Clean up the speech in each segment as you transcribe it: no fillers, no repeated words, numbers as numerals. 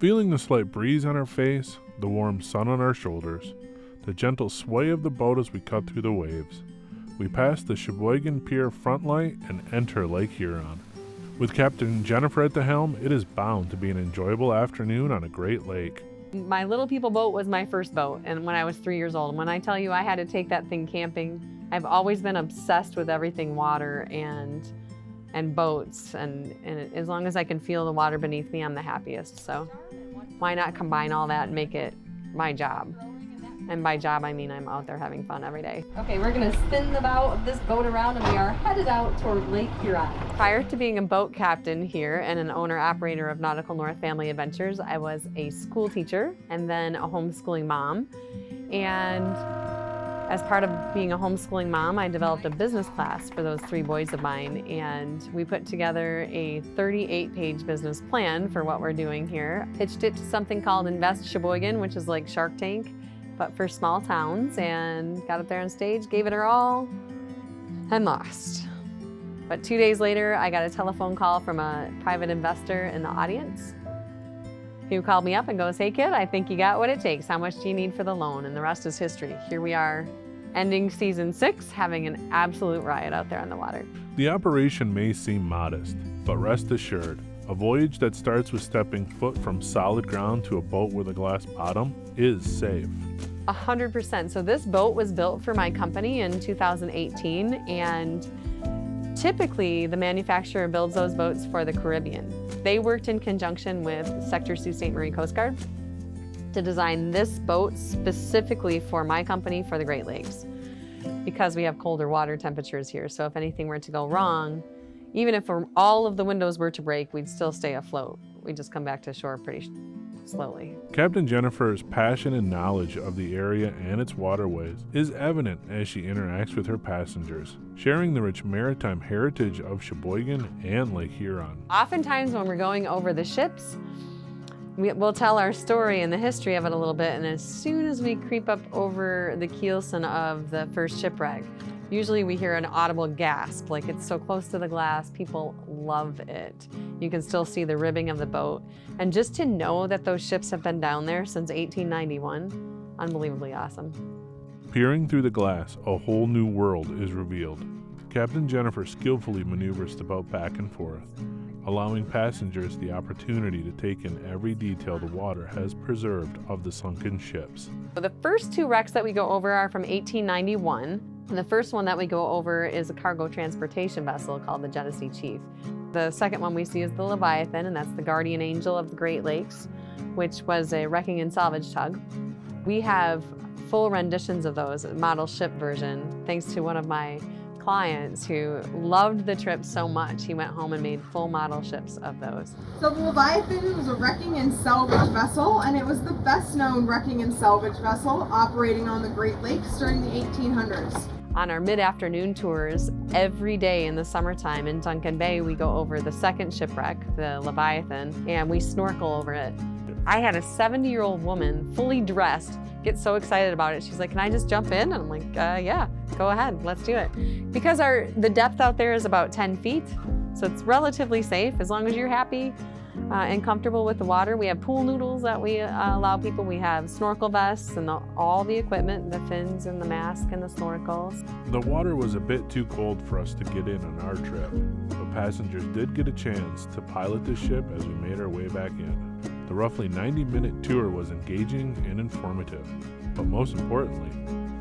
Feeling the slight breeze on our face, the warm sun on our shoulders, the gentle sway of the boat as we cut through the waves, we pass the Cheboygan Pier front light and enter Lake Huron. With Captain Jennifer at the helm, it is bound to be an enjoyable afternoon on a great lake. My Little People boat was my first boat, and when I was 3 years old. And when I tell you I had to take that thing camping, I've always been obsessed with everything water and boats, and as long as I can feel the water beneath me, I'm the happiest. So why not combine all that and make it my job? And by job, I mean I'm out there having fun every day. Okay, we're gonna spin the bow of this boat around and we are headed out toward Lake Huron. Prior to being a boat captain here and an owner-operator of Nautical North Family Adventures, I was a school teacher and then a homeschooling mom. And as part of being a homeschooling mom, I developed a business class for those 3 boys of mine, and we put together a 38-page business plan for what we're doing here. Pitched it to something called Invest Cheboygan, which is like Shark Tank, but for small towns, and got up there on stage, gave it our all, and lost. But 2 days later, I got a telephone call from a private investor in the audience who called me up and goes, "Hey kid, I think you got what it takes. How much do you need for the loan?" And the rest is history. Here we are, ending season 6, having an absolute riot out there on the water. The operation may seem modest, but rest assured, a voyage that starts with stepping foot from solid ground to a boat with a glass bottom is safe. 100%. So this boat was built for my company in 2018, and typically the manufacturer builds those boats for the Caribbean. They worked in conjunction with Sector Sault Ste. Marie Coast Guard to design this boat specifically for my company for the Great Lakes, because we have colder water temperatures here. So if anything were to go wrong, even if all of the windows were to break, we'd still stay afloat. We'd just come back to shore pretty slowly. Captain Jennifer's passion and knowledge of the area and its waterways is evident as she interacts with her passengers, sharing the rich maritime heritage of Cheboygan and Lake Huron. Oftentimes when we're going over the ships, we'll tell our story and the history of it a little bit, and as soon as we creep up over the keelson of the first shipwreck, usually we hear an audible gasp, like it's so close to the glass, people love it. You can still see the ribbing of the boat. And just to know that those ships have been down there since 1891, unbelievably awesome. Peering through the glass, a whole new world is revealed. Captain Jennifer skillfully maneuvers the boat back and forth, allowing passengers the opportunity to take in every detail the water has preserved of the sunken ships. The first 2 wrecks that we go over are from 1891. And the first one that we go over is a cargo transportation vessel called the Genesee Chief. The second one we see is the Leviathan, and that's the guardian angel of the Great Lakes, which was a wrecking and salvage tug. We have full renditions of those, a model ship version, thanks to one of my clients who loved the trip so much, he went home and made full model ships of those. So the Leviathan was a wrecking and salvage vessel, and it was the best known wrecking and salvage vessel operating on the Great Lakes during the 1800s. On our mid-afternoon tours, every day in the summertime in Duncan Bay, we go over the second shipwreck, the Leviathan, and we snorkel over it. I had a 70-year-old woman, fully dressed, get so excited about it. She's like, "Can I just jump in?" And I'm like, yeah, go ahead, let's do it. Because the depth out there is about 10 feet, so it's relatively safe as long as you're happy and comfortable with the water. We have pool noodles that we allow people. We have snorkel vests and all the equipment, the fins and the mask and the snorkels. The water was a bit too cold for us to get in on our trip, but passengers did get a chance to pilot the ship as we made our way back in. The roughly 90-minute tour was engaging and informative, but most importantly,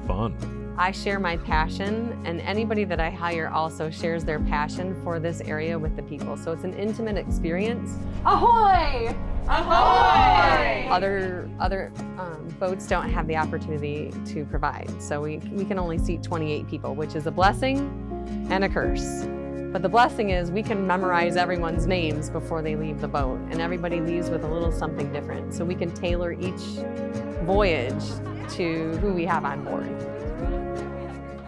fun. I share my passion, and anybody that I hire also shares their passion for this area with the people. So it's an intimate experience. Ahoy! Ahoy! Other boats don't have the opportunity to provide. So we can only seat 28 people, which is a blessing and a curse. But the blessing is we can memorize everyone's names before they leave the boat, and everybody leaves with a little something different. So we can tailor each voyage to who we have on board.